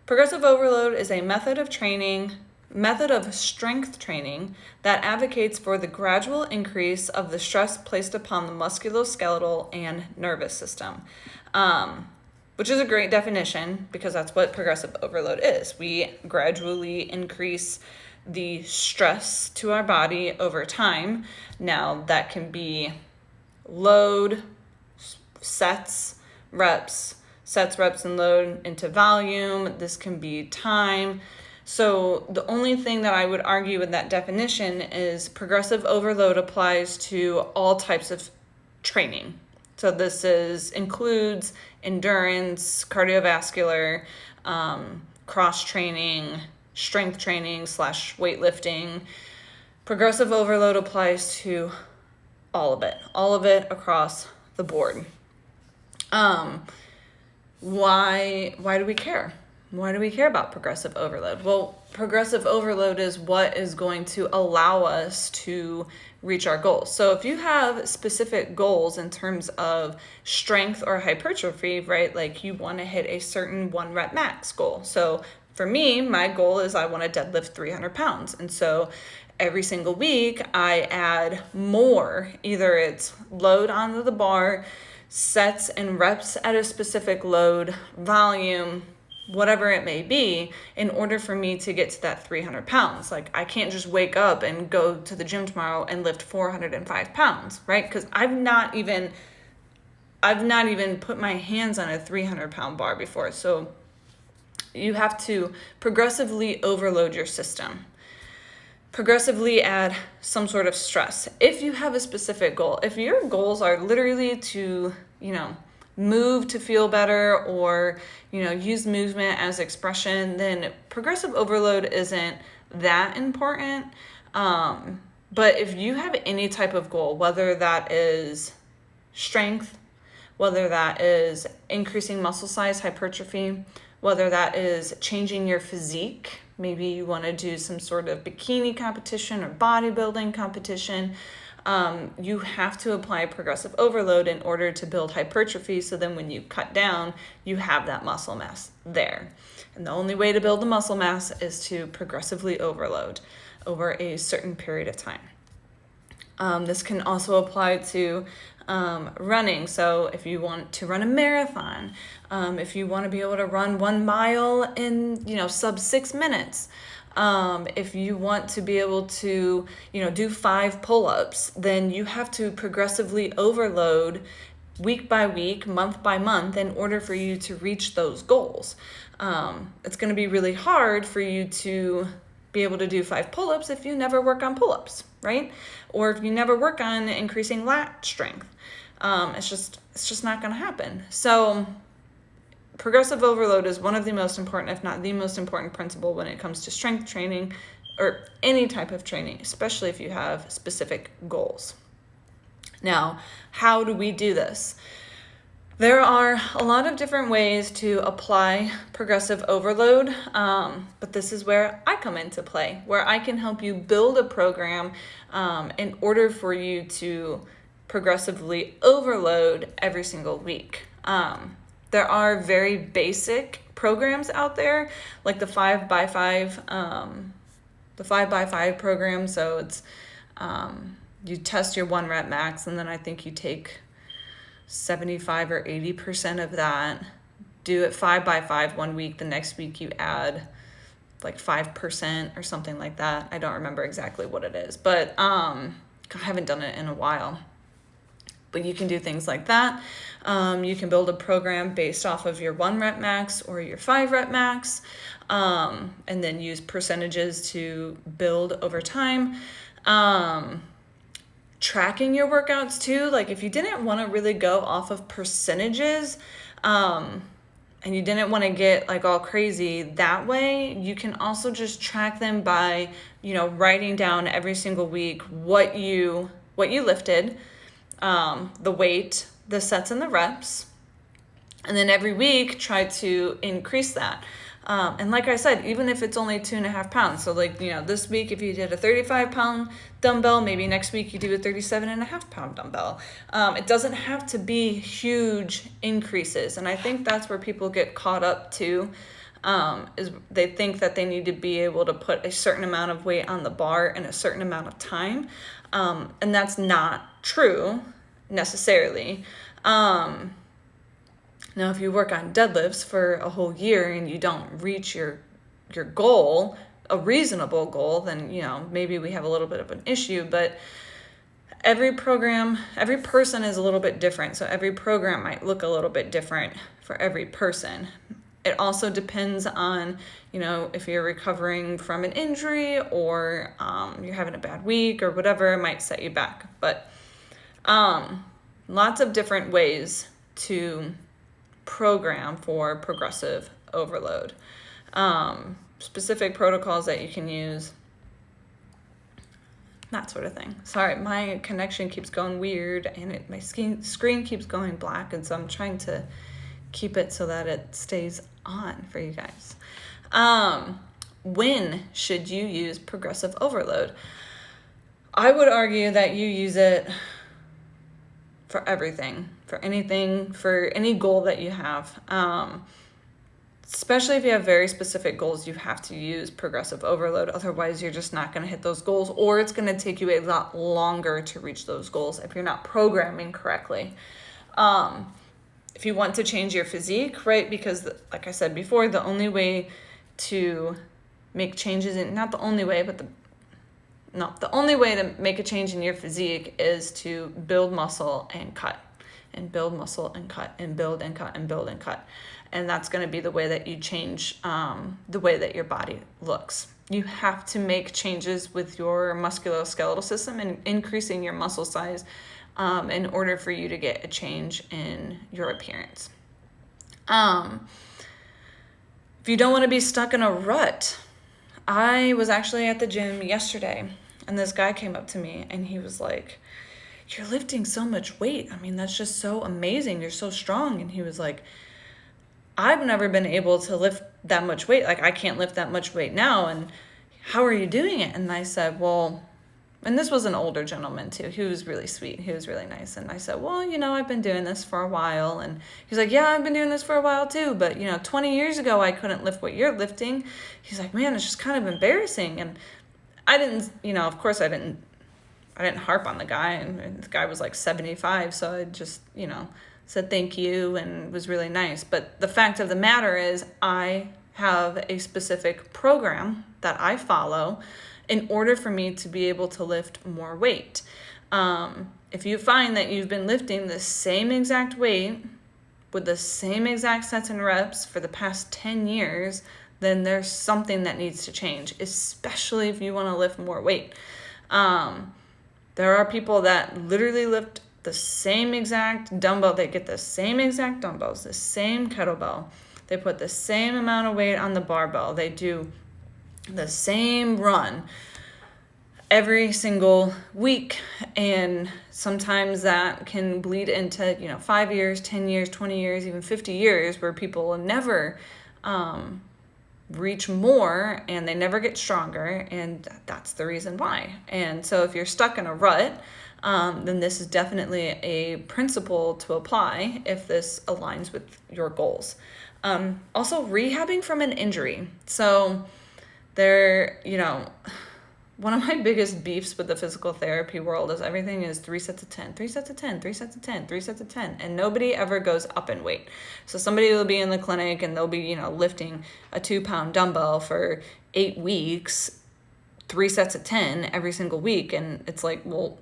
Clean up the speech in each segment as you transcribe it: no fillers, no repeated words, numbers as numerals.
Progressive overload is a method of strength training that advocates for the gradual increase of the stress placed upon the musculoskeletal and nervous system, which is a great definition because that's what progressive overload is. We gradually increase the stress to our body over time. Now, that can be load, sets, reps, and load into volume. This can be time. So the only thing that I would argue with that definition is progressive overload applies to all types of training. So this includes endurance, cardiovascular, cross training, strength training / weightlifting. Progressive overload applies to all of it across the board. Why do we care? Why do we care about progressive overload? Well, progressive overload is what is going to allow us to reach our goals. So if you have specific goals in terms of strength or hypertrophy, right? Like you want to hit a certain 1 rep max goal. So for me, my goal is I want to deadlift 300 pounds. And so every single week I add more, either it's load onto the bar, sets and reps at a specific load, volume, whatever it may be, in order for me to get to that 300 pounds. Like I can't just wake up and go to the gym tomorrow and lift 405 pounds, right? Because I've not even put my hands on a 300 pound bar before. So you have to progressively overload your system. Progressively add some sort of stress. If you have a specific goal, if your goals are literally to, move to feel better or, use movement as expression, then progressive overload isn't that important. But if you have any type of goal, whether that is strength, whether that is increasing muscle size, hypertrophy, whether that is changing your physique, maybe you want to do some sort of bikini competition or bodybuilding competition, you have to apply progressive overload in order to build hypertrophy. So then when you cut down, you have that muscle mass there. And the only way to build the muscle mass is to progressively overload over a certain period of time. This can also apply to running. So if you want to run a marathon, if you want to be able to run 1 mile in, sub 6 minutes, if you want to be able to, do 5 pull-ups, then you have to progressively overload week by week, month by month in order for you to reach those goals. It's going to be really hard for you to be able to do 5 pull-ups if you never work on pull-ups, right? Or if you never work on increasing lat strength. It's just not going to happen. So progressive overload is one of the most important, if not the most important principle when it comes to strength training or any type of training, especially if you have specific goals. Now, how do we do this? There are a lot of different ways to apply progressive overload, but this is where I come into play, where I can help you build a program in order for you to progressively overload every single week. There are very basic programs out there, like the 5x5 program. So it's you test your 1 rep max, and then I think you take 75 or 80% of that, do it 5x5 1 week. The next week you add like 5% or something like that. I don't remember exactly what it is, but I haven't done it in a while. But you can do things like that. You can build a program based off of your 1 rep max or your 5 rep max, and then use percentages to build over time. Tracking your workouts too. Like if you didn't want to really go off of percentages, and you didn't want to get like all crazy that way, you can also just track them by, writing down every single week what you lifted, the weight, the sets and the reps, and then every week try to increase that. And like I said, even if it's only 2.5 pounds, so like, this week, if you did a 35-pound dumbbell, maybe next week you do a 37.5-pound dumbbell. It doesn't have to be huge increases. And I think that's where people get caught up too. is they think that they need to be able to put a certain amount of weight on the bar in a certain amount of time. And that's not true necessarily. Now, if you work on deadlifts for a whole year and you don't reach your goal, a reasonable goal, then, maybe we have a little bit of an issue. But every person is a little bit different. So every program might look a little bit different for every person. It also depends on, if you're recovering from an injury or you're having a bad week or whatever, it might set you back. But lots of different ways to program for progressive overload. Specific protocols that you can use, that sort of thing. Sorry, my connection keeps going weird and my screen keeps going black, and so I'm trying to keep it so that it stays on for you guys. When should you use progressive overload? I would argue that you use it for everything, for anything, for any goal that you have. Especially if you have very specific goals, you have to use progressive overload. Otherwise, you're just not going to hit those goals, or it's going to take you a lot longer to reach those goals if you're not programming correctly. If you want to change your physique, right? Because like I said before, the only way to make changes, not the only way, but the only way to make a change in your physique is to build muscle and cut, and build muscle and cut, and build and cut, and build and cut. And that's going to be the way that you change the way that your body looks. You have to make changes with your musculoskeletal system and increasing your muscle size in order for you to get a change in your appearance. If you don't want to be stuck in a rut, I was actually at the gym yesterday, and this guy came up to me and he was like, "You're lifting so much weight. I mean, that's just so amazing. You're so strong." And he was like, "I've never been able to lift that much weight. Like, I can't lift that much weight now. And how are you doing it?" And I said, well, and this was an older gentleman too. He was really sweet. He was really nice. And I said, well, I've been doing this for a while. And he's like, yeah, I've been doing this for a while too. But, 20 years ago, I couldn't lift what you're lifting. He's like, man, it's just kind of embarrassing. And I didn't, of course I didn't harp on the guy. And the guy was like 75. So I just, said thank you and was really nice. But the fact of the matter is, I have a specific program that I follow in order for me to be able to lift more weight. If you find that you've been lifting the same exact weight with the same exact sets and reps for the past 10 years, then there's something that needs to change, especially if you want to lift more weight. There are people that literally lift the same exact dumbbell. They get the same exact dumbbells, the same kettlebell. They put the same amount of weight on the barbell. They do the same run every single week. And sometimes that can bleed into, 5 years, 10 years, 20 years, even 50 years, where people will never reach more and they never get stronger. And that's the reason why. And so if you're stuck in a rut, then this is definitely a principle to apply if this aligns with your goals. Also, rehabbing from an injury. So one of my biggest beefs with the physical therapy world is everything is 3 sets of 10, 3 sets of 10, 3 sets of 10, 3 sets of 10, and nobody ever goes up in weight. So somebody will be in the clinic and they'll be, lifting a 2-pound dumbbell for 8 weeks, 3 sets of 10 every single week. And it's like, well,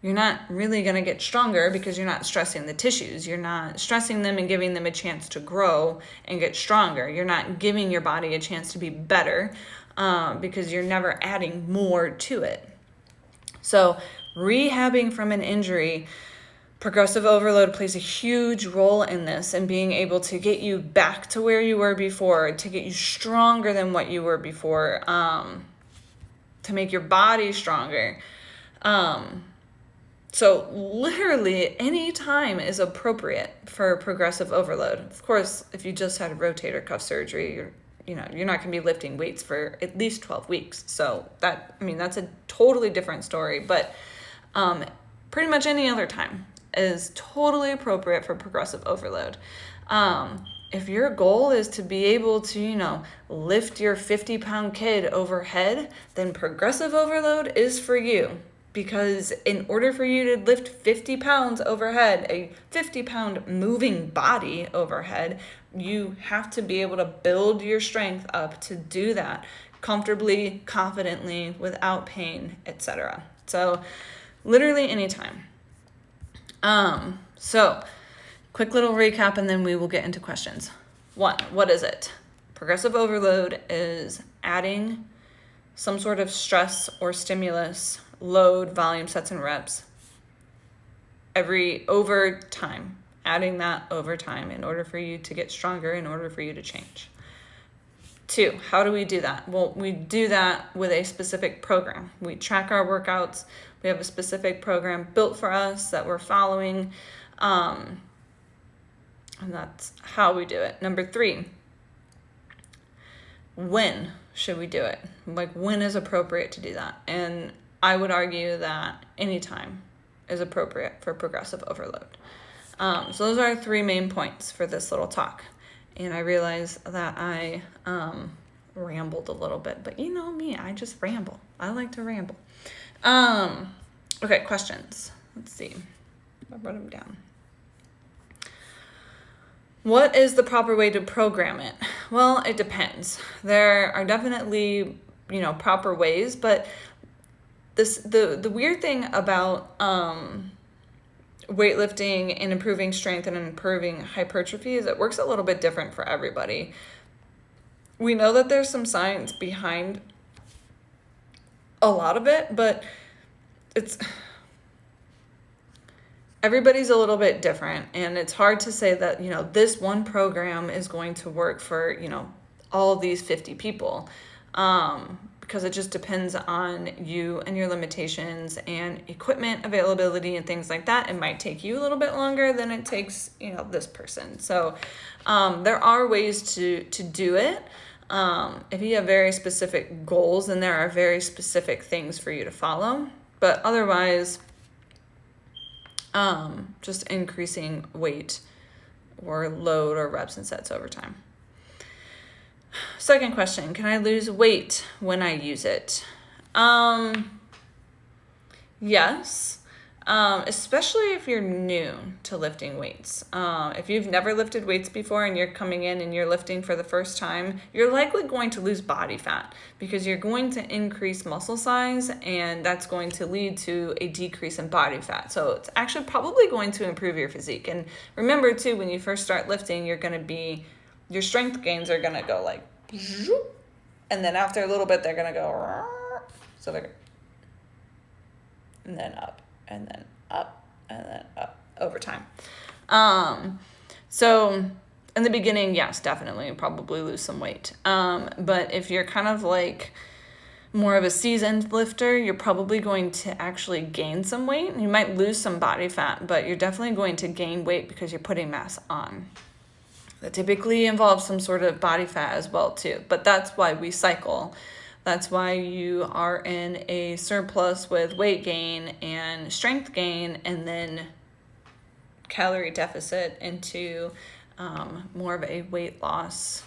you're not really going to get stronger because you're not stressing the tissues. You're not stressing them and giving them a chance to grow and get stronger. You're not giving your body a chance to be better because you're never adding more to it. So rehabbing from an injury, progressive overload plays a huge role in this, and being able to get you back to where you were before, to get you stronger than what you were before, to make your body stronger. So literally any time is appropriate for progressive overload. Of course, if you just had a rotator cuff surgery, you're not going to be lifting weights for at least 12 weeks. So that's a totally different story. But pretty much any other time is totally appropriate for progressive overload. if your goal is to be able to, lift your 50-pound kid overhead, then progressive overload is for you. Because in order for you to lift 50 pounds overhead, a 50-pound moving body overhead, you have to be able to build your strength up to do that comfortably, confidently, without pain, etc. So literally anytime. So quick little recap, and then we will get into questions. 1, what is it? Progressive overload is adding some sort of stress or stimulus, load, volume, sets, and reps over time, adding that over time in order for you to get stronger, in order for you to change. 2, how do we do that? Well, we do that with a specific program. We track our workouts. We have a specific program built for us that we're following. And that's how we do it. Number 3, when should we do it? Like, when is appropriate to do that? And I would argue that any time is appropriate for progressive overload. So those are our 3 main points for this little talk. And I realize that I rambled a little bit, but you know me, I just ramble. I like to ramble. Okay, questions. Let's see. I wrote them down. What is the proper way to program it? Well, it depends. There are definitely, proper ways, but the weird thing about weightlifting and improving strength and improving hypertrophy is it works a little bit different for everybody. We know that there's some science behind a lot of it, but everybody's a little bit different, and it's hard to say that, this one program is going to work for, all of these 50 people. Because it just depends on you and your limitations and equipment availability and things like that. It might take you a little bit longer than it takes, this person. So there are ways to do it. If you have very specific goals, then there are very specific things for you to follow. But otherwise, just increasing weight or load or reps and sets over time. Second question, can I lose weight when I use it? Yes, especially if you're new to lifting weights. If you've never lifted weights before and you're coming in and you're lifting for the first time, you're likely going to lose body fat because you're going to increase muscle size, and that's going to lead to a decrease in body fat. So it's actually probably going to improve your physique. And remember too, when you first start lifting, your strength gains are going to go like, and then after a little bit, they're going to go, so they're, and then up, and then up, and then up over time. So in the beginning, yes, definitely, probably lose some weight. But if you're kind of like more of a seasoned lifter, you're probably going to actually gain some weight. You might lose some body fat, but you're definitely going to gain weight because you're putting mass on. That typically involves some sort of body fat as well too, but that's why we cycle. That's why you are in a surplus with weight gain and strength gain, and then calorie deficit into more of a weight loss,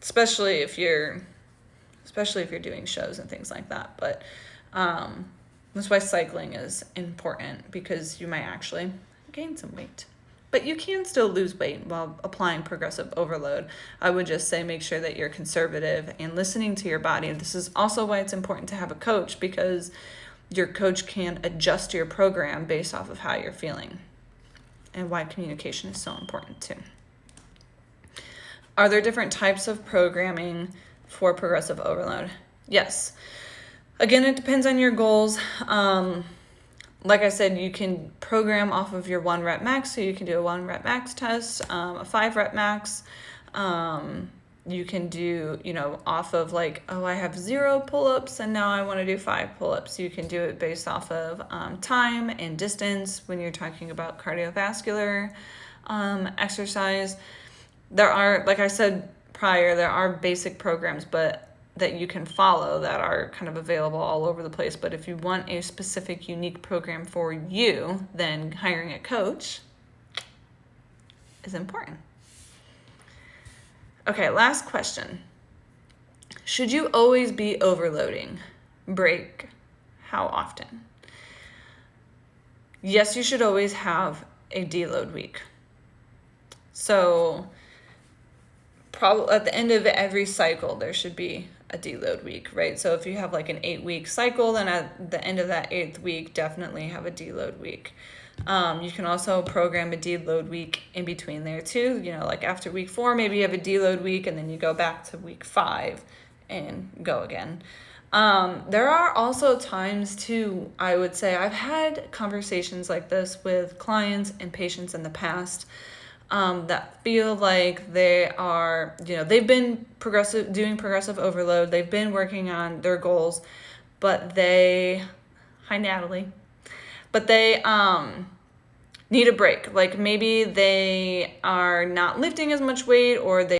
especially if you're doing shows and things like that. But that's why cycling is important, because you might actually gain some weight. But you can still lose weight while applying progressive overload. I would just say make sure that you're conservative and listening to your body. And this is also why it's important to have a coach, because your coach can adjust your program based off of how you're feeling, and why communication is so important too. Are there different types of programming for progressive overload? Yes. Again, it depends on your goals. Like I said, you can program off of your 1 rep max, so you can do a 1 rep max test, a 5 rep max. You can do, off of like, I have 0 pull-ups and now I want to do 5 pull-ups. You can do it based off of time and distance when you're talking about cardiovascular exercise. There are, like I said prior, there are basic programs that you can follow that are kind of available all over the place. But if you want a specific, unique program for you, then hiring a coach is important. Okay, last question. Should you always be overloading? Break. How often? Yes, you should always have a deload week. So probably at the end of every cycle, there should be a deload week, right? So if you have like an 8-week cycle, then at the end of that 8th week, definitely have a deload week. You can also program a deload week in between there too. Like after week 4, maybe you have a deload week and then you go back to week 5 and go again. There are also times too, I would say, I've had conversations like this with clients and patients in the past that feel like they are, they've been doing progressive overload. They've been working on their goals, but hi Natalie, but they need a break. Like maybe they are not lifting as much weight, or they